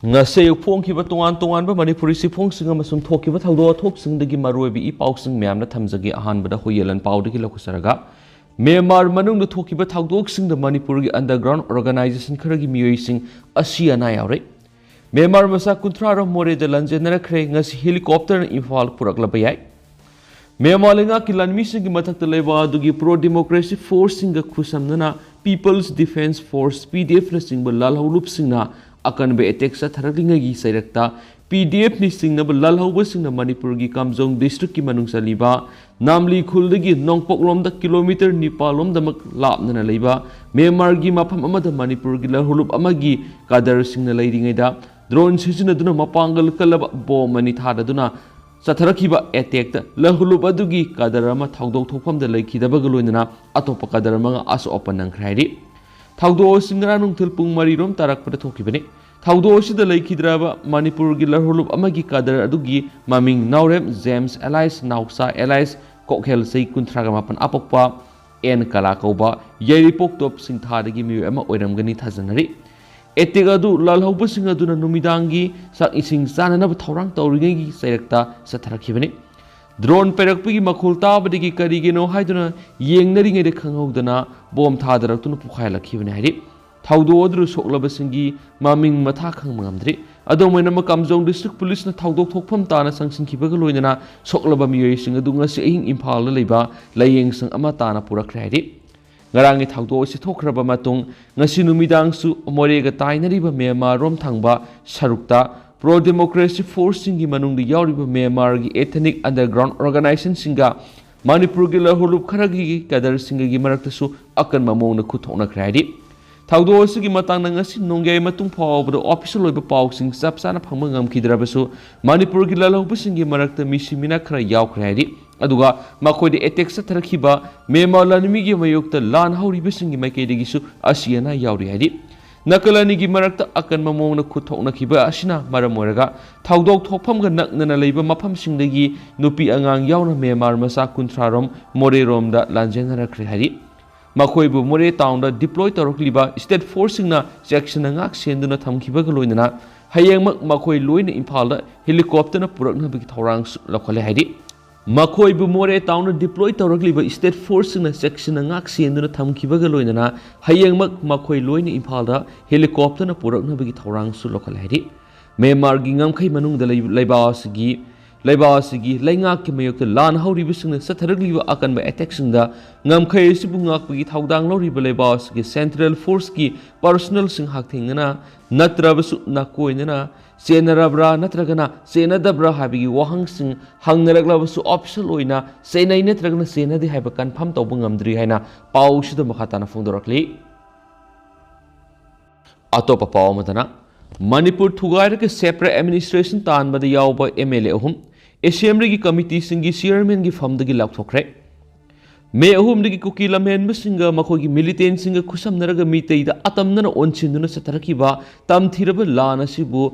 ngase phongkiba tongan tongan ba manipuri si phongsing amasung thokiba thawdo thoksingdagi maroibi i pausing myamna thamjagi ahanbada hoyelan pawdagi lokusaraga Myanmar manungda thokiba thawdoksingda manipurgi underground organization kharagi miyoising asiana yaure Myanmar masa kuntra ro more de lanjenara khre ngasi helicopter imphal puraklaba yai Myanmar lenga ki lanmi singi mathakta leba adugi pro democracy force singa khusamnana People's Defense Force PDF na singba lalhaulup singna akan be attack sa tharaklinga gi sairakta PDF ni singna ba lalhauba singna Manipur gi Kamjong district ki manung saliba namli khuldagi nongpoklom da kilometer nipalom da mak lapna na leiba Myanmar gi mafam amada Manipur gi lalhaulup amagi kadar singna leiringai da drone sijina duna mapangal kalaba bom mani thada duna Satharakiba attack da lahulup adugi kadarama thawdok thokpham da laikhidaba galoinana atopa kadarama as open nang khrairi thawdo singra nungthil pung mari rom tarak pada thokibani thawdo sida laikhidraba Manipur gi lahulup amagi kadar adugi maming Naurem James Allies Nausa Allies kokhel sei kunthraga mapan apokpa en kala kauba yairipok top singthadagi mi ama oiramgani thajanari Etigadu lalhauba singaduna numidangi sak ising sananaba thorang tawringai sairakta satharakibani drone perakpigi makhul tabadigi karigeno haiduna yengnaringai de khanghaudana bom thadaraktuna pukhailakibani hairi thawdo odru soklaba singi maming matha khangmangamdri adomaina Kamjong district police na thawdok thokpham tana sangsinkibaga loinana soklaba miyoi singadu ngasi ahing Imphal la leiba layeng sang ama tana purakre hairi Ngarangi thawdo si thokraba matung ngasi numidangsu morega tainariba Myanmar rom thangba sarukta pro democracy force singi manungdi yauriba Myanmar gi ethnic underground organization singa Manipur gi lahulup kharagi kadar singa gi maraktasu akan mamong na khuthokna khradi thawdo sigi matang na ngasi nongai matung phawbdo official loiba pawsing sapsana phangma ngamkidrabasu Manipur gi lahulup singi marakta misimina khara yaw khradi aduga makhoi de attack sa tharakhiba Myanmar Lanmi gi mayokta lan hauriba singi maikei su asiana yauri hadi nakalani gi marakta akan mamong na khuthokna khiba asina maram oraga thawdok thokpham ga naknana leiba mafam singdagi nupi angang yauna Myanmar masa kunthrarom more rom da lanjena rakhri hadi makhoi bu more town da deploy torokliba state force na section ngak senduna thamkhiba ga loinana hayeng makhoi loina Imphal da helicopter na purakna bigi thorang lakhale hadi Makhoi bu more town deploy tawrakliba state force na section ngak senduna thamkibaga loinana hayengmak makhoi loina Imphal da helicopter na purakna bagi thorang su lokal hari Myanmar gi ngamkhai manung da leiba sigi laingak ki mayok lan hauri bising satharakliba akan ba attack singda ngamkhai sibu ngak bagi thawdang loriba leiba sigi central force ki personal sing hak thingna natrabasu nakoinana Senarabra natragana senadabra habigi wahang sing hangnaraklabasu optional oina senai natragana senadi haiba confirm tawba ngamdri haina paw sida makhatana phongdorakli atopa paw matana Manipur thugaira ke separate administration tanbada yawba MLA ahum assembly gi committee singi chairman gi famdagi lakthokre me ahum digi kukilamen singa makhogi militant singa khusamnaraga miteida atamnana onchinduna satarakiba tamthiraba lana sibu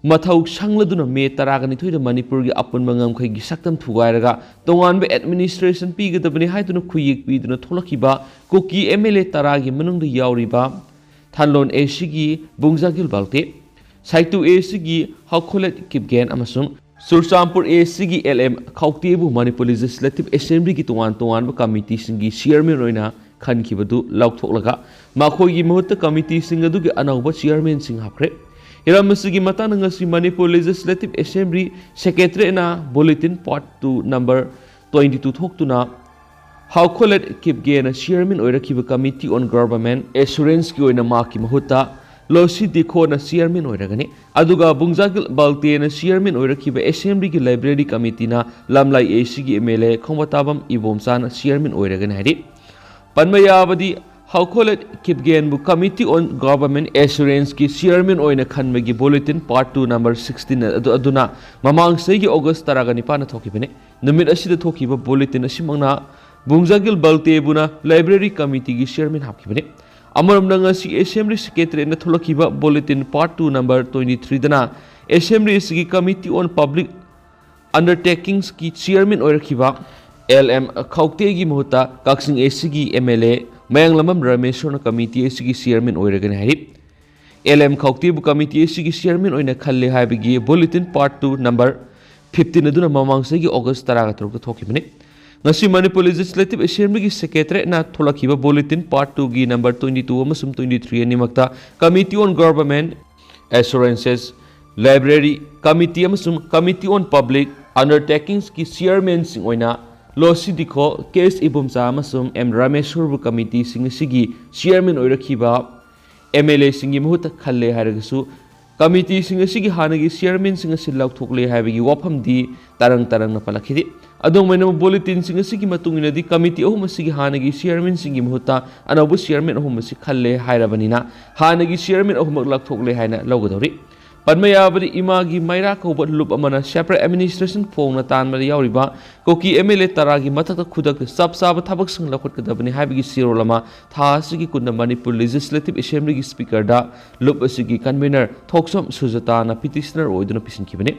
Mathau sangladuna me taragani thoida Manipur gi apun mangam khai gi saktam thugairaga tongan be administration pigadabani haiduna khuyik piduna tholakiba koki MLA taragi manungda yauriba thanlon AC gi bungjagil balte saitu AC gi hakholet kipgen amasung Sursampur AC gi LM khawtebu Manipur Legislative Assembly gi tongan ba committee singi chairman oina khankibadu lauktholaga makhoi gi mahutta committee singadu gi anauba chairman sing hapre Iramasigi matang ngasi Manipur Legislative Assembly Secretary na Bulletin Part 2 number 22 thoktuna Hawkholet Kipgena Chairman oirakiba Committee on Government Assurance ki oina ma ki mahuta Losi Dikho na Chairman oiragani aduga Bungjagil Balte na Chairman oirakiba Assembly ki Library Committee na Lamlai AC ki MLA Khongbatabam Ibomsa na Chairman oiragani hari Panmayabadi Hawkholet Kipgen bu Committee on Government Assurance ki Chairman oina khanmagi Bulletin Part 2 number 16 aduna mamang segi August taragani pana thokibane numit asida thokiba bulletin asimangna Bungjagil Balte buna Library Committee ki Chairman hapkibane amaram ngasi Assembly Secretary na tholakiba Bulletin Part 2 number 23 dana Assembly segi Committee on Public Undertakings ki Chairman oirakiba LM Khawtegi Muhuta Kaksing AC ki MLA Mayang Lamam Rameshwar Committee SG Chairman oiragani hari LM Khawtibu Committee Sigi Chairman Oina Khalle Haibigi Bulletin Part 2 number 15 aduna mamangsagi August 13 thokibani. Ngasi Manipur Legislative Assembly gi Secretary na tholakiba Bulletin Part 2 gi number 22 amasum 23 animakta Committee on Government Assurances Library Committee amasum Committee on Public Undertakings ki Chairman sing oina Losi dikho case ibumcha amasum M Rameshwar Committee sing sigi Chairman oirakiba MLA singi muhuta khalle haragasu committee singa sigi hanagi chairman singa sillauk thokle habigi wafam di tarang na palakhidi adong mena bulletin singa sigi matungina di committee ohum sigi hanagi chairman singi muhuta anabu chairman ohum sigi khalle hairabanina hanagi chairman ohum lak thokle haina logodori Padmayabadi imagi maira ko lup amana separate administration phone na tan mari yauriba koki MLA taragi mathakta khudak sab sab thabak sing lakhot kadabani habigi siro lama tha sigi kunna Manipur Legislative Assembly gi speaker da lup asigi convener thoksom sujata na petitioner oiduna pisin kibani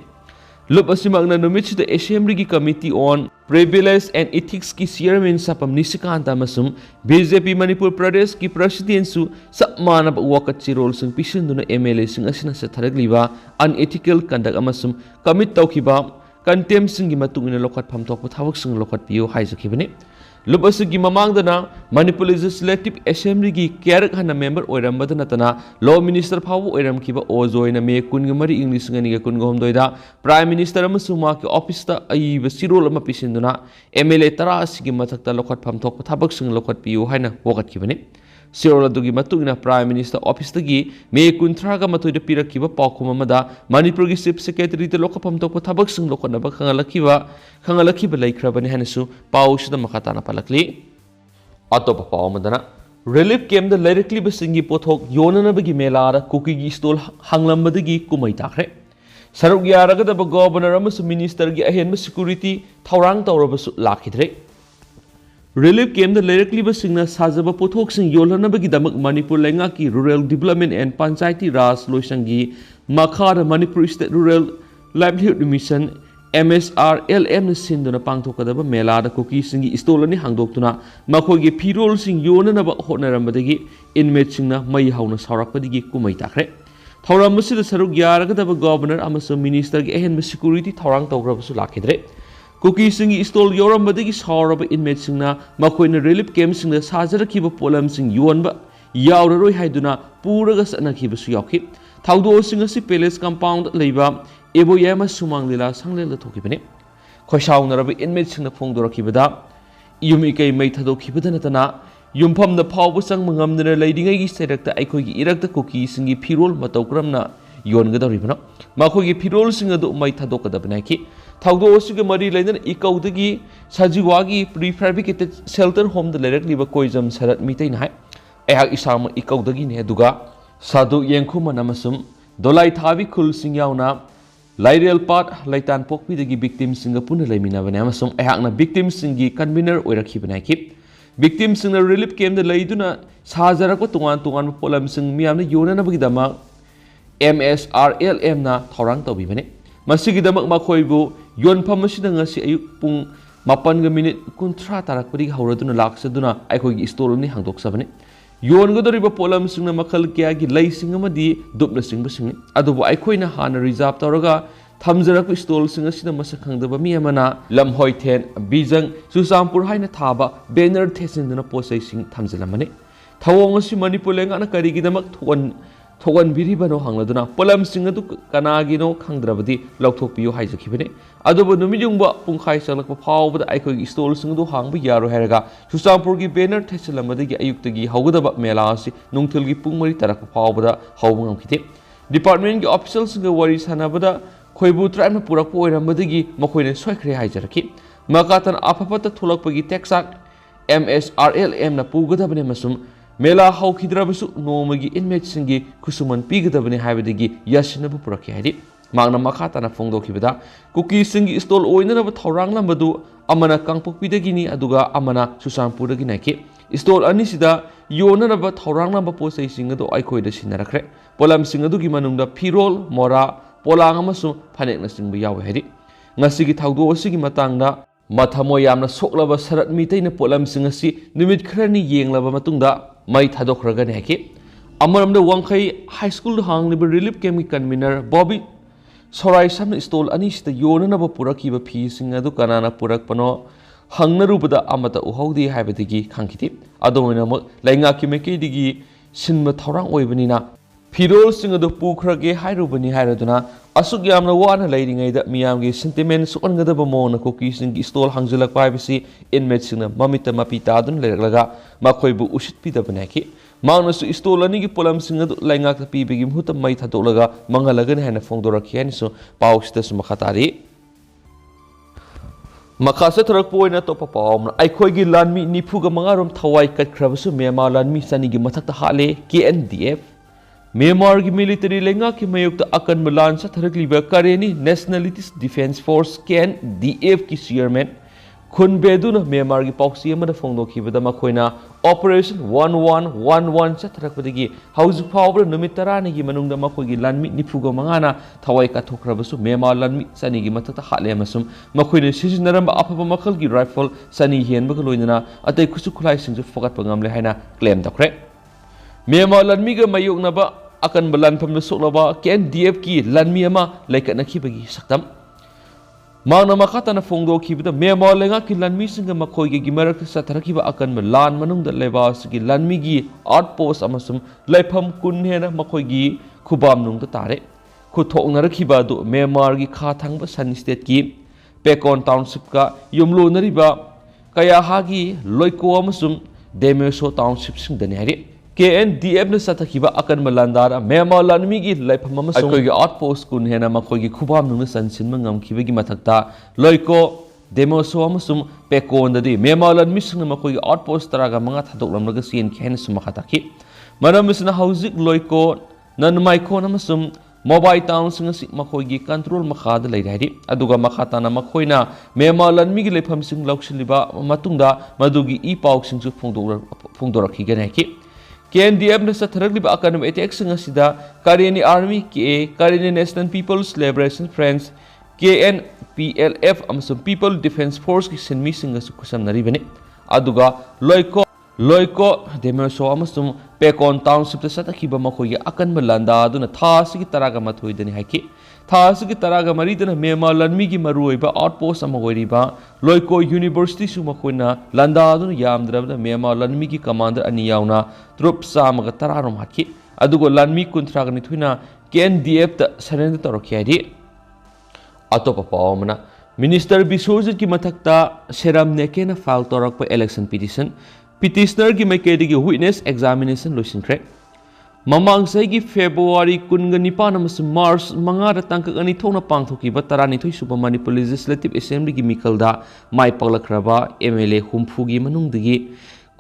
lup asimagna numit the Assembly gi Committee on Privilege and Ethics ki chairman sapam nisikanta masum BJP Manipur Pradesh ki president su sapmana wakat chirol sing pisinduna MLA sing asina sa tharagliba unethical conduct amasum commit tawkiba contempt sing gi matungina lokat phamtok thawak sing lokat piyo haizakibani lup asigi mamangdana Manipur Legislative Assembly gi kerak hana member oirambadana tana law minister phawu oiramkiba ojoina me kungamari English ngani ga kungomdoida prime minister amasuma ki office ta aiba sirol ama pisinduna MLA tara asigi mathakta lokat phamtok thabak sing lokat piyo haina wakat kibani sirol adugi matungina prime minister office tagi me kunthra ga matoida pirakiba pakhum amada Manipur gi chief secretary te lokat phamtok thabak sing lokat naba khangalakhiba laikhrabani hanasu pawsida makhatana palakli atop pawmadana relief camp the lyrically basingi pothok yonanabagi melara cookie gi stall hanglambadagi kumai takre saruk yaraga da governor amasu minister gi ahen security thawrang tawrabasu lakhidre relief camp the lyrically basingna sajaba pothok sing yolhanabagi damak Manipur lenga ki rural development and panchayati raj loisangi makhara Manipur state rural livelihood mission MSRLM na sinduna pangthokadaba melada cookie singi istolani hangdoktuna makhogi pirol sing yonanaba hotnarambadagi inmate singna mai hauna saurakpadigi kumai takre thawramasida saruk yaragadaba governor amaso minister gi ahen security thawrang tawgrabasu lakhidre cookie singi istol yorambadagi sauraba inmate singna makhoina relief camp singna sajarakiba polam sing yonba yauraroi haiduna puraga sanakibasu yakhi thawdo singa si palace compound leiba ebo yama sumang lila sanglel thokibani khoisaw narabi inmate singna phongdorakibada yumi kai mai thadokibada natana yumpham da phawbu sang mangamdana leidingai gi serakta Eikhoihi irakta cookie singi phirol matawkramna yongadoribana makhogi phirol singa do mai thadokadabana ki thawdo osiga mari leina ikawdagi sajiwagi prefabricated shelter home da lerakliba koijam sarat mitai na hai ehak isama ikawdagi ne duga sadu yengkhuma namasum dolai thabi khul sing yauna Lairel part laitan pokpidagi victim singa puna laiminabane amasum ehakna victim singi convener oirakhibana ki victim singna relief camp da laiduna sajarakwa tungan polam sing miyamna yonanabagi dama MSRLM na thawrang tawbibane masigi damak makhoibu yonpham asida ngasi ayuk pung 8:30 tarakpadi hauraduna laksaduna Eikhoihi stolni hangdoksabane yongadoriba polam singna makhal kya gi lei sing amadi dupna singba sing adubu Eikhoina hana reserve tawraga thamjarakwa stol sing asida masak khangdaba mi amana lamhoi then bijang susampur haina thaba banner thesinduna posai sing thamjalamane thawong asi Manipur lenga na karigi damak thogan biribano hangladuna polam sing adu kanagino khangdrabadi lokthokpiyo haijakhibane adubu numijungba pungkhai salakpa phawbada Eikhoihi stol sing adu hangba yaro heraga susampur gi banner thesalamadi ayuktagi haugadaba mela asi nungthilgi pungmari tarakpa phawbada hawbangam khite department gi official sing wari sanabada khoibu tribe na purakpa oirambadagi makhoine soikhre haijaraki makatan afapata thulakpagi texak MSRLM na pugadabane masum Mela haukidrabasu nomagi inmate singi kusuman pigadabane haibadagi yasinabu purakhi haidi magna makhatana phongdokibada cookie singi stall oinanaba thawrang lambadu amana kangpokpidagini aduga amana susanpurdagi naki stall anisida yonanaba thawrang lamba posai singado Eikhoida sinarakre polam singadugi manungda phirol mora polang amasu phanekna singbu yawe haidi ngasigi thawdo asigi matangda mathamo yamna soklaba sarat mitaina polam singasi numit khrani yenglaba matungda mai thadokragani haki Amaramda Wangkai High School Hangliba Relief Camp Convener Bobby Sorai Sam stole Anish the Yonanaba Puraki piecing Adu Kanana Purak Pano Hangnarubada Amata Uhodi Habitigi Kankiti Adomina Langaki Meki Digi Sinma Torang Oibanina Pirol sing the Pukrage Hyrubani Haraduna Asugyamna one lady that Miamgi sentiments on the Bamona cookies and stole Hangzilla privacy in medicine Mamita Mapitadun Lerlaga Makoibu Ushit Pita Banaki Maunus Stolani Polam sing Langak the Pibigim Huta Maitadolaga Mangalagan and a Fondora so Paustas Makatari Makasa Trakpo in a top of Eikhoihi Lanmi Nipuga Mangarum thawai katkhrabasu Myanmar Lanmi Sanigi mathakta Hatle KNDF Myanmar military lenga ki mayukta akan malan sa tharakliba kareni Nationalities Defense Force KNDF ki chairman khun beduna Myanmar gi pausi amada fongdokhibada makoina Operation 1111 sa tharakpadagi hauju phawra numit 10 gi manungda makoigi lanmi nipuga mangana thawai katkhrabasu Myanmar Lanmi sani gi mathakta Hatle amasum makoina sijinaramba afaba makhal gi rifle sani henba ga loinana atai khusu khulai singju fokat pangam le haina claim dakre Myanmar Lanmi ga mayuknaba akan balan pamna soklaba KNDF ki Lanmi ama laikatna khibagi saktam Mana makata na fongdo kibida Myanmar lenga ki Lanmi singa makoige gi marak sa tharakiba akan lan manung da leba sigi Lanmi gi outpost amasum laifam kun hena makoigi khubam nung da tare khu thokna rakhiba do Myanmar gi kha thangba san state ki Pekon township ka yumlo nariba kaya hagi loiko amasum Demeso township sing da hari KNDF na satakiba akan malandara Myanmar Lanmi gi laifam amasum akoigi outpost kun hena makoigi khubam nung sansin mangam kibagi mathakta loiko Demeso amasum Pekon dadi Myanmar Lanmi sing makoigi outpost taraga manga thadoklamraga sien khen sumakhataki maramisna hauzik loiko nanmaikon amasum mobile town sing si makoigi control makhada leirari aduga makhata na makoina Myanmar Lanmi gi laifam sing lauksiliba matungda madugi e pauk sing su phongdorakhi ganaki KNDF na sa tharagliba akan attack sing asida Korean Army KA Korean National People's Liberation Friends KNPLF amasum People Defense Force ki sinmi sing su kusam naribani aduga loiko Demeso amasum Pekon township sa takiba makogi akan malanda aduna thasigi taraga mathoidani haiki thasigi taraga maridana Myanmar Lanmi gi maruiba outpost amagoiriba loiko University su makoina landa aduna yamdrabda Myanmar Lanmi gi commander ani yauna troop samaga tararom haki adugo Lanmi kuntraga ni thuina KNDF ta surrender torokhiari atopa pawmana Minister Biswajit ki mathakta seram nekena file torakpa election petitioner ki maikedi witness examination loisinkre mamang saigi February kunganipa namas March mangara tangkak ani thona pangthokiba 12 suba Manipur Legislative Assembly gi mikalda mai paklakraba MLA humfu gi manungdagi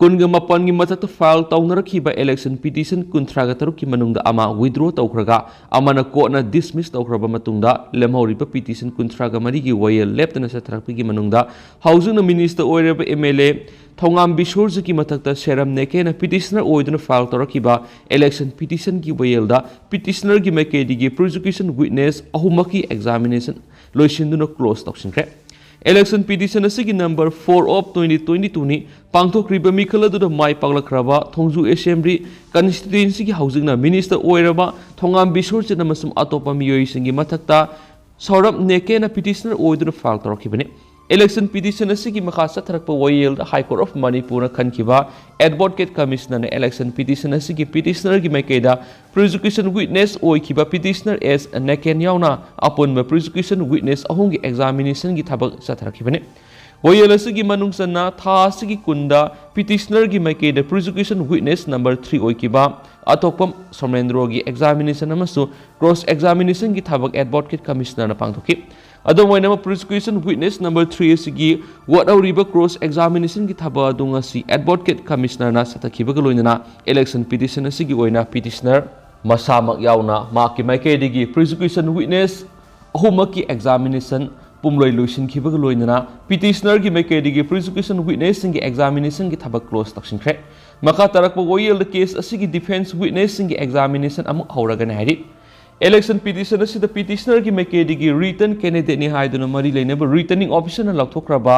kunga mapan gi mathata file tawnarakiba election petition kunthraga taruk ki manungda ama withdraw tawkhraga amana court na dismiss tawkhraba matungda lemhoriba petition kunthraga mari gi wayel leptana sathrakpi gi manungda housing na minister oireba MLA Thongam Bisorji ki mathakta seram neke na petitioner oiduna file tawrakiba election petition gi wayelda petitioner gi maikedi gi prosecution witness ahumaki examination loisinduna close tawsinkre Election petition asigi number 4 of 2022 ni pangthokriba mikhala du mai paklakraba Thongju Assembly constituency gi housing na minister oiraba Thongam Bisorji na masum atopa miyoi singi mathakta saurab neke na petitioner oiduna file tawrakibani Election petition asigi makha satharakpa wayel High Court of Manipur na khankiba Advocate Commissioner na election petition asigi petitioner gi maikeda prosecution witness oikiba petitioner as neken yauna upon ma prosecution witness ahungi examination gi thabak satharakibani wayel asigi manungsanna tha asigi kunda petitioner gi maikeda prosecution witness number 3 oikiba atokpam somendro gi examination amasu cross examination gi thabak Advocate Commissioner na pangthoki Adamwainama prosecution witness number 3 asigi what auriba cross examination gi thaba adunga si Advocate Commissioner na satakhiba loinana election petition asigi oina petitioner masamak yauna maki maikedi prosecution witness ahumaki examination pumloi loisin khiba loinana petitioner gi maikedi prosecution witness singi examination gi thaba close taksinkre maka tarakpa goyel case asigi defense witness singi examination amu hauraga na hari Election petition asida petitioner ki maikedi written candidate ni haiduna mari leinaba returning officer na lathokraba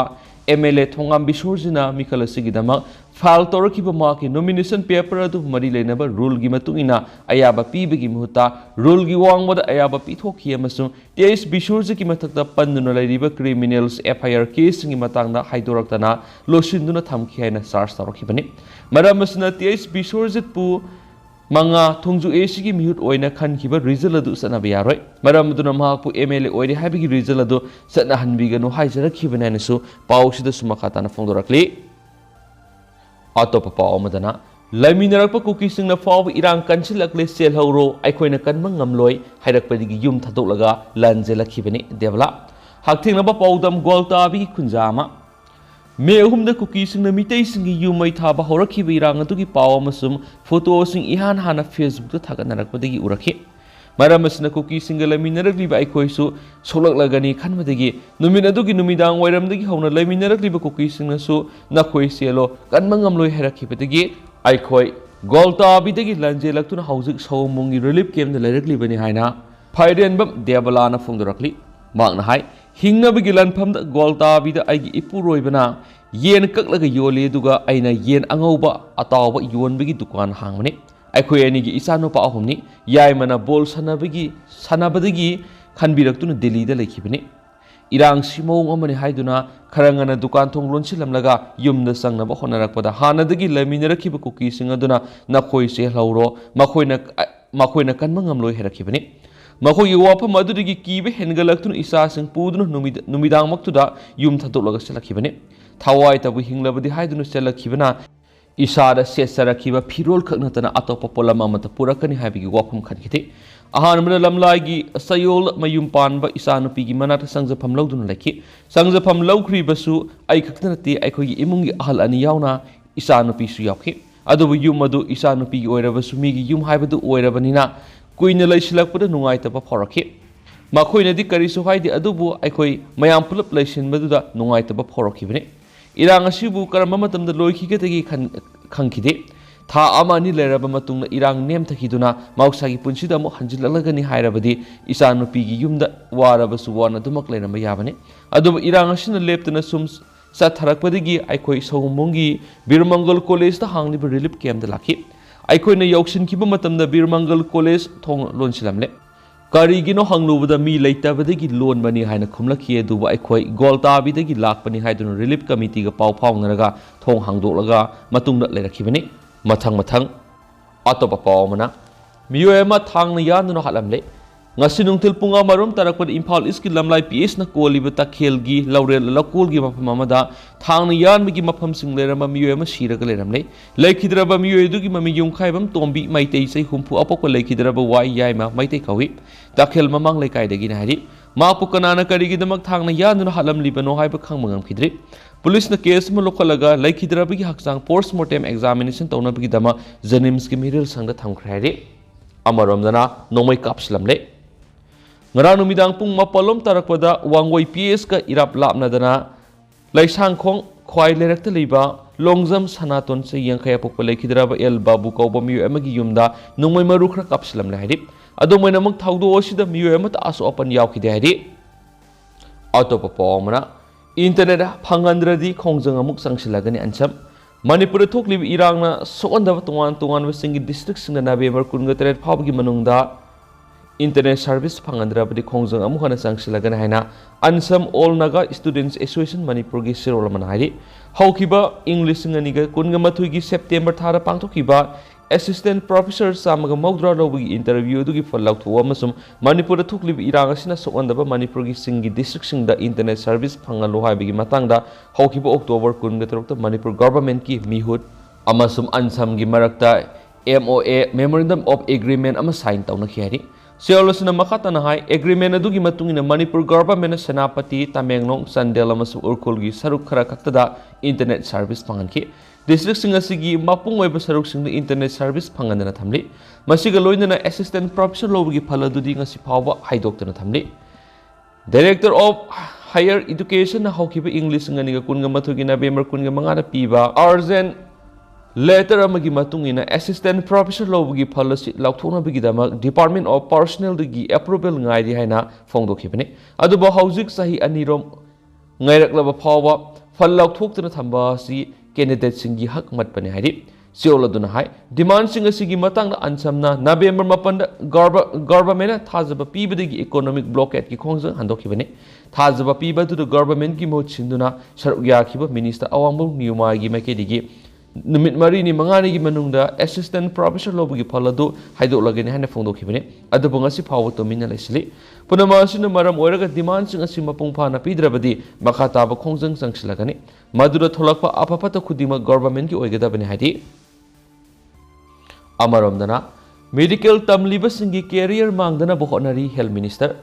MLA Thongam Bishurjina Mikala Sigidama, File Torakiba Maki, nomination paper to Marilenaba, Rule Gimatuna, Ayaba Pibigi Muta, Rule Giwang, what Ayaba Pitoki Amasun, Tais Bishurjiki Matakta Panduna River criminals, FIR case in Matanga, Hydoractana, Loshinduna Tamkiana, Sars Torokibani, Madamasna Tais Bishurjit Pu. Manga Tongju Ashigi Mute Oina Kankiba, Rizaladu Sanabiaroi, Madame Dunamapu MLA Oidi Happy Rizalado, Sanahan Vigano, Hizera Kibanasu, Paushi the Sumakatana Fondorakli. Atopapa Omadana, Laminarapa cookies in the fall Iran Kanchilakle Sel Horo, Eikhoihi Kanmangamloi, Hydakpedi Yum Tatolaga, Lanzela Kibani, Devla, Haktinaba Paudam Goltabi Kunzama. May whom the cookies in the mutation you might have a horaki virang to give power musum, photos in Ihan Hana Facebook to Takanakpadi Uraki. Madamas na cookies in the laminarly by Eikhoihi, Solak Lagani, Kanmadigi, Numinaduki Numidang, where I'm the Hona laminarly cookies in the so, Nakoi Cielo, Ganmangamlo Herakipatigi, Eikhoihi, Golta Bidagi Lanjela to the houses home mungi relief came the lyrically Benihina, Pyrian Bum, Diabalana from the Rockly, Magna High. Hingna bigilan pam da golta bida ai ipuroi bana yen kak laga yole duga aina yen angauba atawa yon bigi dukan hangmani Eikhoihi ani gi isano pa ahumni yai mana bol sanabadagi khanbiraktuna Delhi da lekhibani irang simong amani haiduna kharangana dukan thong lonsilamlaga yumda sangnaba honarakpada hanadagi laminarakhiba kuki singaduna nakhoi se hlauro makoina kanmangamloi herakibani Makoy wapam adudigi kibe hengalaktu isa sing pudnu numidang maktuda yum thatolaga selakibane thawai tabu hinglabadi haidunu selakibana isada sesarakiba phirol khaknatana atopa polama mata purakani habigi wapam khankite ahanmana lamlaigi sayol mayum panba isanupi gi manata sangjapam lawdun laki sangjapam lawkhri basu ai khaktanati Eikhoihi imungi ahal ani yauna isanupi su yakhi adubu yum adu isanupi gi oirabasu migi yum haibadu oirabanina Kuina Laisilakpada Nungaitapa Poraki. Makoina di Karisu Haidi Adubu, Eikhoihi, Mayam Pulap Laisin Maduda, Nungaitapa Porokibine. Irang Asibu Karamamatam the Loikitagi Kankide. Ta Amani Lerabamatung, Irang name Takiduna, Mausagi Punchida Mohanjilagani Hairabadi, Isanupi Yumda, Warabasuana Dumaklena Mayavane. Adubu Irang Asina Leptana Sums, Satarakpadigi, Eikhoihi Somungi, Birmangal College, the Hangli Relief came the lucky. Eikhoihi Yokshin Kibamatam the Birmangal College Thong Lonsilamle. Karigino Hanglubada mi Laitabadagi loan money Hina Kumlaki Duba Eikhoihi Golta Bidagi Lakpani Haidun Relief Committee Pau Naga, Thong Hangdolaga, Matunga Lerakibani, Matang Atopa Paumana, Mioema Tang Yanu Halamle. Ngasinung tilpunga marum tarakpad Impal iski lamlai PS na kolibata khelgi laurel lakolgi mapamamada thangna yan migi mapam singlerama miyema shiraga leramle laikhidraba miyedugi mami yungkhaibam tombi maitei sei humpu apokko laikhidraba wai yaima maitei kawi takhel mamang laikaidagi na hari mapu kanana karigi damak thangna yan na halam libano haiba khangmangam khidri Police na case mo lokalaga laikhidraba gi haksang post mortem examination tawna bigi dama janims ki miril sangda thamkhrairi amarom dana nomai kapslamle Ngarang numidang pung mapalom tarakpada wangwai PS ka irap lapnadana laisang khong khwai lerakta liba longjam sanaton se yangkhaya pokpa lekhidraba el babu kauba miyo amagi yumda nungmai maru khra kapslam la hadi adumai namak thawdo osida miyo amat aso apan yawkhide hadi atopa pomana internet phangandradi khongjang amuk sangsilagani ansam Manipur thoklibi irangna sokondaba tungan wasingi district singna November 23 phawgi manungda Internet service Pangandrabadi Kongjang Amuhana Sangsilagana Haina Ansam All Naga Students Association Manipur gi Sirolamanahari Haukiba English Nganiga Kungamatugi September Thara Pangtokiba Assistant Professor Samaga Maudra Lobi interview dugi Falak to Wamasum Manipur Tuklib Irangasina Sokandaba Manipur gi Singi District Sing the Internet Service Pangaloha Bigi Matanga Haukiba October Kungatrokta Manipur Government ki Mihud Amasum Ansam gi Marakta MOA Memorandum of Agreement ama sign tauna khiari Seolosna makatana hai agreement adugi matungina Manipur government senapati Tamenglong Sandela masu urkulgi saruk khara kaktada internet service panganki district singasigi mapung oiba saruk sing internet service pangandana thamli masiga loinana assistant professor lobgi phaladudi ngasi phawa haidoktana thamli director of higher education na haukiba english nganiga kunga mathugi November kunga mangara piba arzen Later amagi matungina assistant professor lobgi policy lauthona bigidama Department of Personnel gi approval ngai di haina phongdokhibani aduba hauzik sahi anirom ngairak laba phawa फल लौथोक्तुना थंबा असि candidate सिंगी हक मतपने हाइदि सियोल अदुना हाइ demand सिंग असिगी मतंग अनसमना नवेंबर मपन गवर्नमेंट थाजब पीबदगी इकोनॉमिक ब्लॉकेट की खोंग हंदोखिबने थाजब पीबदु गवर्नमेंट की मोट सिंदुना सरुक याखिब मिनिस्टर अवांगबु नियुमागी मैकेदिगी नुमित मरीनी मंगानी मनुंगदा असिस्टेंट प्रोफेसर लोबगी फलदु हाइदोलगेने हाने फोंदोखिबने अदुबु ngasi फाव तोमिना लेसलि पुनमा असिन मरम ओइरगा डिमांड सिंग असि मपुंग फाना पीद्रबदि मखा ताब खोंजंग संगसिलगनि मदुरा थोलकपा अफफत खुदिमा गवर्नमेंट की ओइगदबने हाइदि अमरमदना मेडिकल तमलिबसिंगी कैरियर मांगदना बहोनरी हेल्थ मिनिस्टर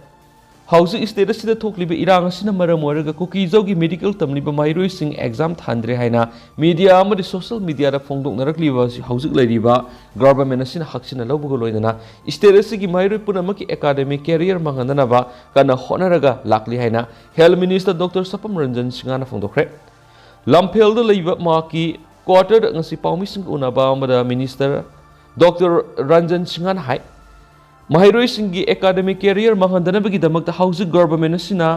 हाउस स्टेट असिदा थोकलिबे इरांग असिना मरम ओइरगा कुकीजोगी मेडिकल तमलिबा माइरोइ सिंग एग्जाम थांद्रे हाइना मीडिया अमदि सोशल मीडिया दा फोंदोकनरकलिबा हाउसिक लैरिबा गवर्नमेंट असिना हक्सिना लौबगो लोइदना स्टेट असिगी माइरोइ पुनमकी एकेडमिक कैरियर मांगदनाबा कना होनरगा लाकलि हाइना health minister doctor Sapam Ranjan सिंगाना फोंदोखरे लमफेलदा लैबा माकी क्वार्टर ngasi पाउमिसिंग उनाबा अमदा मिनिस्टर डॉक्टर रंजन सिंगान हाई महरोई सिंगी एकेडमिक कैरियर मांगदनबगिदमकता हाउस गवर्नमेंट असिना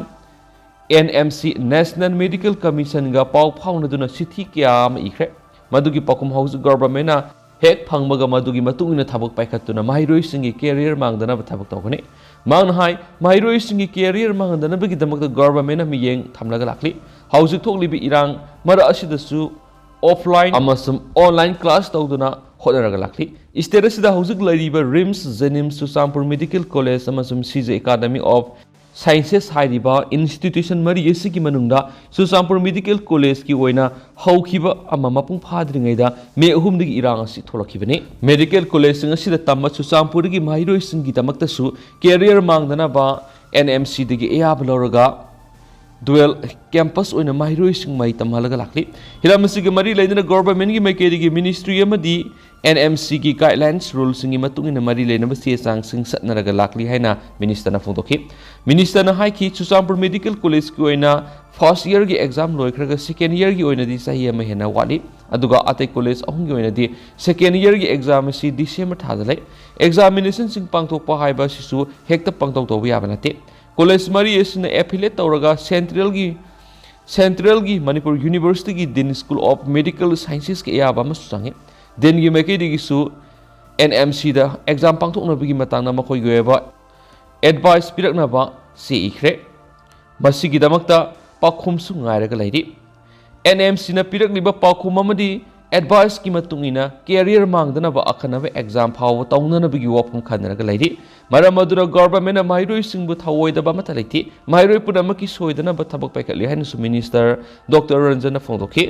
एनएमसी नेशनल मेडिकल कमीशन गा पाउ फाउनदुना सिथि क्याम इख्रे मदुगी पकुम हाउस गवर्नमेंट ना हेक फंगमगा मदुगी मतुंगिना थबक पाइखतुना महरोई सिंगी कैरियर मांगदना थबक तौगने मांग हाई महरोई सिंगी कैरियर मांगदनबगिदमकता गवर्नमेंट ना मियेंग थमलगा लाखली हाउस थोकलिबि इरांग मरा असिदसु ऑफलाइन अमसम ऑनलाइन क्लास तौदुना होनरगा लाखली स्टेट असिदा हाउसिक लैरिबा रिम्स जेनिम्स सुसामपुर मेडिकल कॉलेज अमसम सीजे एकेडमी ऑफ साइंसेस हाइरिबा इंस्टीट्यूशन मरी एसिगी मनुंगदा सुसामपुर मेडिकल कॉलेज की ओइना हौखिबा अमा मपुंग फाद्रिङैदा मे अहुमदगी इरांग असि थोलखिबने मेडिकल कॉलेज सिंग असिदा तम्मा सुसामपुरगी माहिरोइ सिंगी तमक्तसु कैरियर मांगदनाबा एनएमसी दगी एयाब लौरगा दुएल कैंपस ओइना माहिरोइ सिंग मै तमहलगा लाखली हिरामसिगी मरी लेना गवर्नमेंट की मैकेरिगी मिनिस्ट्री अमदी एनएमसी की गाइडलाइंस रूल सिंगी मतुंगिना मरी लेना से चांग सिंग सतनरगा लाखली हाइना मिनिस्टर फोंदोखि मिनिस्टर हाइखि सुसामपुर मेडिकल कॉलेज की ओइना फर्स्ट ईयर की एग्जाम लोइखरगा सेकेंड ईयर की ओइनादि सही अमा हेना वाली अदुगा अतै कॉलेज अहुम की ओइनादि सेकेंड ईयर की एग्जाम से डिसेंबर थादलै एग्जामिनेशन सिंग पांगथोकपा हाइबा सिसु हेक्ता पांगथोक तोबा याबा नते कॉलेज मरी एसिना एफिलेट तौरगा सेंट्रल की मणिपुर यूनिवर्सिटी की दिन स्कूल ऑफ मेडिकल साइंसेस के याबा अमसु चांगे दिन की मैकेदिगिसु एनएमसी दा एग्जाम पांगथोकनबगी मतांगना मखोइगि ओइबा एडवाइस पिरकनबा से इख्रे मसिगिदमक्ता पाखुमसु ngairaga lairi एनएमसी ना पिरकलिबा पाखुम अमदि एडवाइस की मतुंगिना कैरियर मांगदनबा अखनबा एग्जाम फाव तौननबगी वाफम खनरगा लाइरि मरम अदुरा गवर्नमेंट माहिरोइ सिंगबु थवोइदबा मता लैति माहिरोइ पुनमकी सोइदनबा थबक पाइखलि हाइनसु मिनिस्टर डॉक्टर रंजन फोंदोखि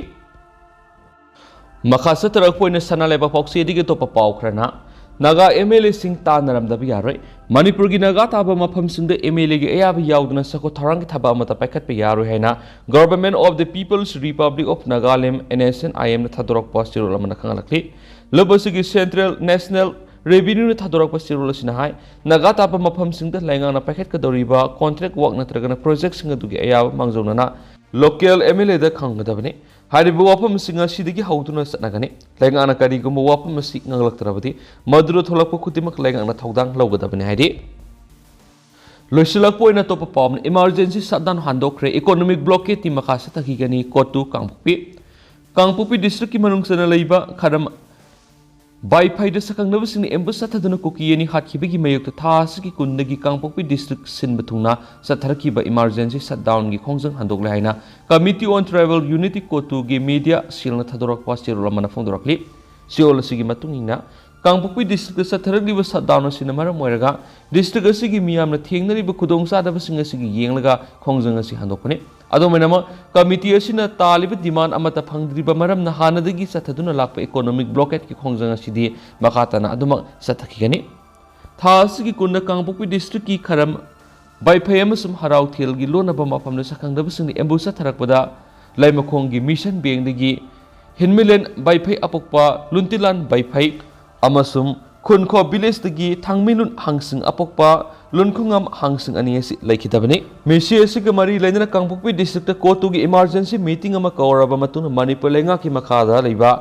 मखा सतरक पोइना सना लेबा पॉक्सीदिगे तोपा पाव खरना नागा एमएलए सिंग तानरमदबि यारोइ मणिपुर की नागा ताबा मफम सिंग एमएलए की अयाब याउदना सको थरंग की थबा मता पाइखत पे यारोइ हैना government of the People's Republic of Nagaland NSNIM न थदरक पास्टिरोल अमना खंगलखलि लबसिगी सेंट्रल नेशनल रेवेन्यू न थदरक पास्टिरोल सिना हाय नागा ताबा मफम सिंग लैंगाना पाइखत कदौरिबा कॉन्ट्रैक्ट वर्क नत्रगना प्रोजेक्ट सिंग दुगी अयाब मांगजौनना लोकल एमएलए दा खंगदबने हारिबु वाफम सिंग सिदगी हौदुना सनगने लैंगाना करिगुम वाफम सि ngलक्तरबदि मदुरो थोलकप खुतिमक लैंगाना थौदांग लौगदबने हाइदि लोइसलक पोइना तोप पाम इमरजेंसी सटडाउन हांदोखरे इकोनॉमिक ब्लॉकेट ति मखा सतखिगनी कोटु कांगपुपी डिस्ट्रिक्ट की मनुंगसना लैबा खरम बाइफाइद सकंगनबसिंग एम्बुस सथदुना कुकीयनी हातखिबगी मयुक्त थासकी कुंदगी कांगपोपी डिस्ट्रिक्ट सिनबथुंगना सथरखिबा इमरजेंसी शटडाउन की खोंजंग हंदोकले हाइना committee on tribal unity COTU की मीडिया सिलना थदोरक पास्टिरोल मना फोंदोरकली सियोल सिगी मतुंगिना कांगपोपी डिस्ट्रिक्ट सथरखिबा शटडाउन सिना मरम ओइरगा डिस्ट्रिक्ट सिगी मियामना थेंगनरिबा खुदोंग सादबसिंग सिगी येंगलगा खोंजंग सि हंदोकने अदोमेनम कमिटी असिना तालिब डिमांड अमता फंगद्रिबा मरमना हानदगी सथदुना लाप इकोनॉमिक ब्लॉकेट की खोंजंग असिदि मखातना अदुम सथखिगनी थासगी कुंड कांगपोपी डिस्ट्रिक्ट की खरम बाइफयमसुम हराउथेलगी लोनबा मफमना सकंगदबसिंग एम्बुसा थरकपदा लैमखोंगी मिशन बेंगदगी हिनमिलेन बाइफय अपोकपा लुंतिलान बाइफय अमसुम खुनखो विलेज दगी थांगमिनुन हांसिंग अपोकपा लुनखुंगम हांसिंग अनियसि लैखितबनी मेसी असिग मरी लैना कांगपोपी डिस्ट्रिक्ट कोटुगी इमरजेंसी मीटिंग अमा कौरबा मतुन मणिपुर लेंगा की मखादा लैबा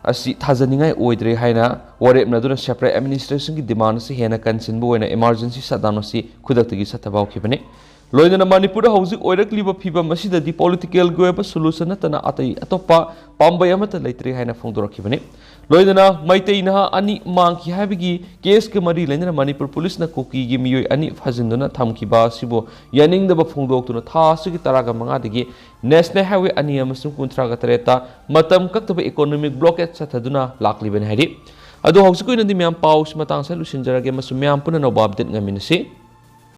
असि थाजनिंगाय ओइद्रे हाइना वरेपनदुना सेपरेट एडमिनिस्ट्रेशन की डिमांड से हेना कंसिनबो ओइना इमरजेंसी शटडाउन असि खुदक्तगी सथबाउखिबने लोइनना मणिपुर हौजिक ओइरक्लिबा फिबम असिददि पॉलिटिकल गोयब सोल्यूशन नतना अतई अतोपा पाम्बय अमत लेत्रे हाइना फोंदोरखिबने लोइनना मैतई नहा अनि मांगखि हाबिगी केस के मरी लेना मणिपुर पुलिस न कुकी गी मियोय अनि फजिंदुना थमखिबा सिबो यानिंगदब फोंदोक्तुना थासिगी तरागा मंगादगी नेशनल हाईवे अनि अमसुं कुंथ्रागा तरेता मतम कक्तब इकोनॉमिक ब्लॉकेज सथदुना लाक्लिबने हाइदि अदो हौजिक ओइनदि म्याम पाउस मतांग सा लुसिनजरगे मसु म्याम पुना नोबा अपडेट ngamiनसी